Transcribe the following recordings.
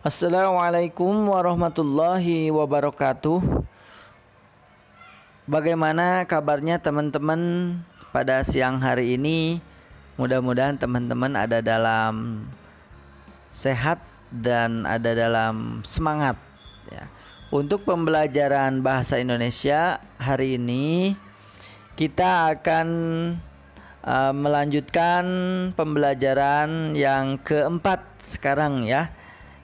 Assalamualaikum warahmatullahi wabarakatuh. Bagaimana kabarnya teman-teman pada siang hari ini? Mudah-mudahan teman-teman ada dalam sehat dan ada dalam semangat ya. Untuk pembelajaran bahasa Indonesia hari ini kita akan melanjutkan pembelajaran yang keempat sekarang ya,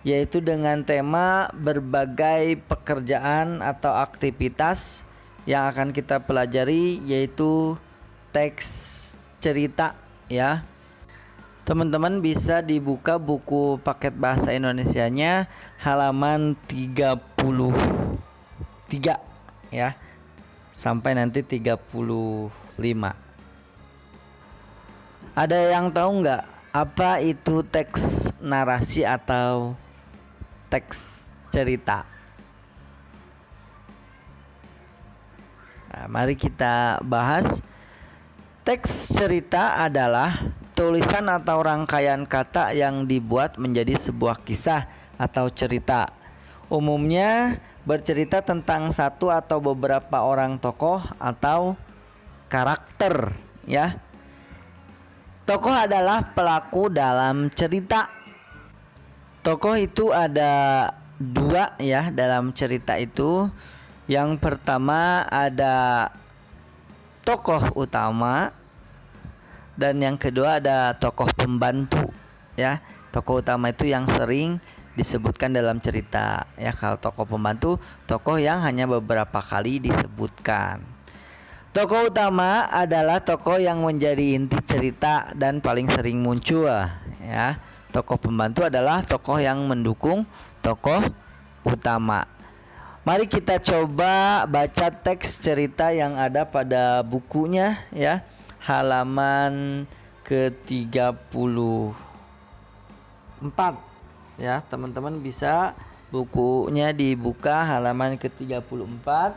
yaitu dengan tema berbagai pekerjaan atau aktivitas yang akan kita pelajari, yaitu teks cerita ya. Teman-teman bisa dibuka buku paket bahasa Indonesianya halaman 33 ya, sampai nanti 35. Ada yang tahu nggak apa itu teks narasi atau teks cerita? Nah, mari kita bahas. Teks cerita adalah tulisan atau rangkaian kata yang dibuat menjadi sebuah kisah atau cerita. Umumnya bercerita tentang satu atau beberapa orang tokoh atau karakter ya. Tokoh adalah pelaku dalam cerita. Tokoh itu ada dua ya dalam cerita itu. Yang pertama ada tokoh utama dan yang kedua ada tokoh pembantu ya. Tokoh utama itu yang sering disebutkan dalam cerita ya. Kalau tokoh pembantu, tokoh yang hanya beberapa kali disebutkan. Tokoh utama adalah tokoh yang menjadi inti cerita dan paling sering muncul ya. Tokoh pembantu adalah tokoh yang mendukung tokoh utama. Mari kita coba baca teks cerita yang ada pada bukunya ya, halaman ke-34 ya. Teman-teman bisa bukunya dibuka halaman ke-34.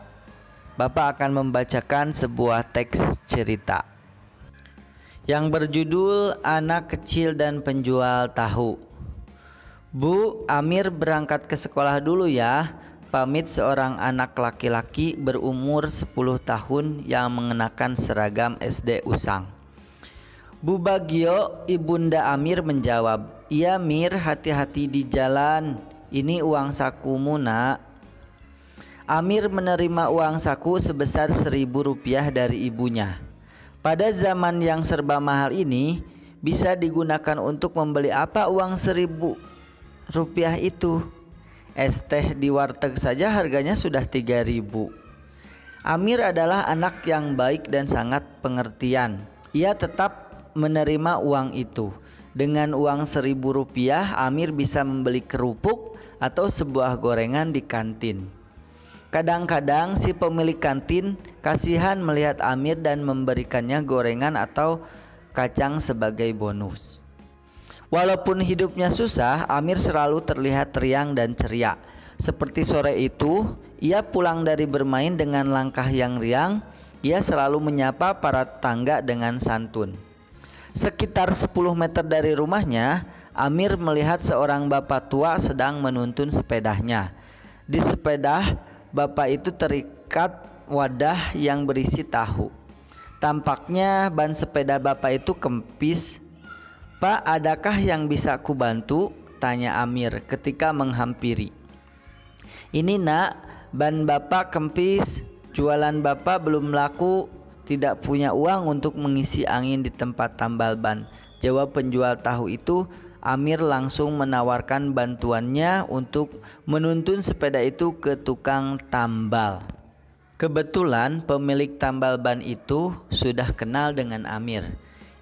Bapak akan membacakan sebuah teks cerita yang berjudul Anak Kecil dan Penjual Tahu. Bu, Amir berangkat ke sekolah dulu ya, pamit seorang anak laki-laki berumur 10 tahun yang mengenakan seragam SD usang. Bu Bagio, ibunda Amir menjawab, "Iya Mir, hati-hati di jalan, ini uang sakumu nak." Amir menerima uang saku sebesar 1.000 rupiah dari ibunya. Pada zaman yang serba mahal ini, bisa digunakan untuk membeli apa uang 1.000 rupiah itu? Es teh di warteg saja harganya sudah 3.000. Amir adalah anak yang baik dan sangat pengertian. Ia tetap menerima uang itu. Dengan uang 1.000 rupiah, Amir bisa membeli kerupuk atau sebuah gorengan di kantin. Kadang-kadang si pemilik kantin kasihan melihat Amir dan memberikannya gorengan atau kacang sebagai bonus. Walaupun hidupnya susah, Amir selalu terlihat riang dan ceria. Seperti sore itu, ia pulang dari bermain dengan langkah yang riang. Ia selalu menyapa para tetangga dengan santun. Sekitar 10 meter dari rumahnya, Amir melihat seorang bapak tua sedang menuntun sepedanya. Di sepeda bapak itu terikat wadah yang berisi tahu. Tampaknya ban sepeda bapak itu kempis. "Pak, adakah yang bisa aku bantu?" tanya Amir ketika menghampiri. "Ini nak, ban bapak kempis. Jualan bapak belum laku, tidak punya uang untuk mengisi angin di tempat tambal ban," jawab penjual tahu itu. Amir langsung menawarkan bantuannya untuk menuntun sepeda itu ke tukang tambal. Kebetulan pemilik tambal ban itu sudah kenal dengan Amir.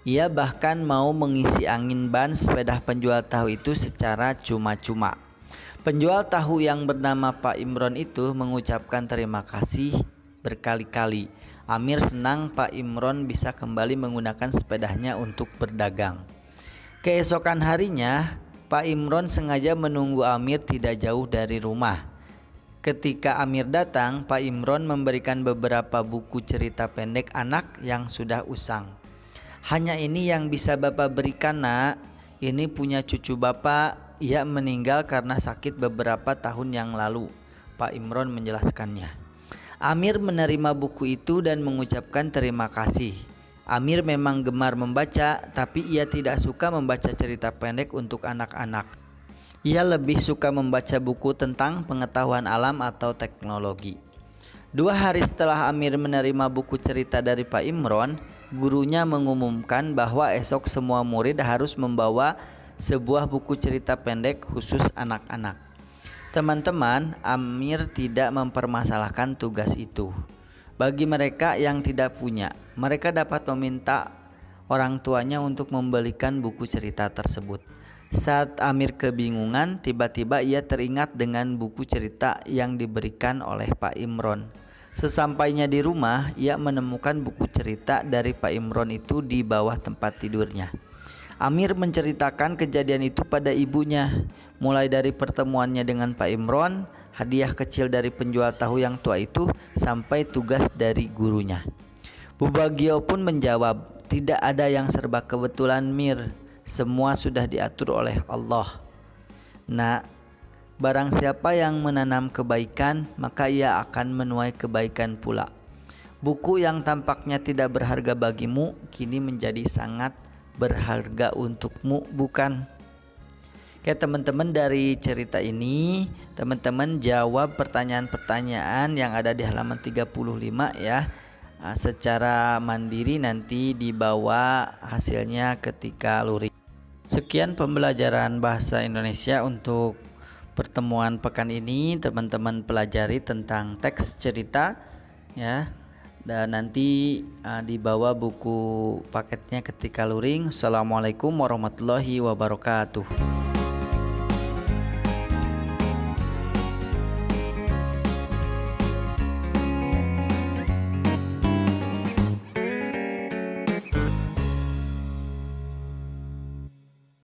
Ia bahkan mau mengisi angin ban sepeda penjual tahu itu secara cuma-cuma. Penjual tahu yang bernama Pak Imron itu mengucapkan terima kasih berkali-kali. Amir senang Pak Imron bisa kembali menggunakan sepedanya untuk berdagang. Keesokan harinya, Pak Imron sengaja menunggu Amir tidak jauh dari rumah. Ketika Amir datang, Pak Imron memberikan beberapa buku cerita pendek anak yang sudah usang. "Hanya ini yang bisa Bapak berikan nak, ini punya cucu Bapak, ia meninggal karena sakit beberapa tahun yang lalu. Pak Imron menjelaskannya. Amir menerima buku itu dan mengucapkan terima kasih. Amir memang gemar membaca, tapi ia tidak suka membaca cerita pendek untuk anak-anak. Ia lebih suka membaca buku tentang pengetahuan alam atau teknologi. 2 hari setelah Amir menerima buku cerita dari Pak Imron, gurunya mengumumkan bahwa esok semua murid harus membawa sebuah buku cerita pendek khusus anak-anak. Teman-teman, Amir tidak mempermasalahkan tugas itu. Bagi mereka yang tidak punya, mereka dapat meminta orang tuanya untuk membelikan buku cerita tersebut. Saat Amir kebingungan, tiba-tiba ia teringat dengan buku cerita yang diberikan oleh Pak Imron. Sesampainya di rumah, ia menemukan buku cerita dari Pak Imron itu di bawah tempat tidurnya. Amir menceritakan kejadian itu pada ibunya, mulai dari pertemuannya dengan Pak Imron, hadiah kecil dari penjual tahu yang tua itu, sampai tugas dari gurunya. Bu Bagio pun menjawab, tidak ada yang serba kebetulan Mir, semua sudah diatur oleh Allah. Nah, barang siapa yang menanam kebaikan, maka ia akan menuai kebaikan pula. Buku yang tampaknya tidak berharga bagimu, kini menjadi sangat berharga untukmu, bukan? Oke teman-teman, dari cerita ini teman-teman jawab pertanyaan-pertanyaan yang ada di halaman 35 ya. Secara mandiri, nanti dibawa hasilnya ketika luring. Sekian pembelajaran bahasa Indonesia untuk pertemuan pekan ini. Teman-teman pelajari tentang teks cerita ya, dan nanti dibawa buku paketnya ketika luring. Assalamualaikum warahmatullahi wabarakatuh.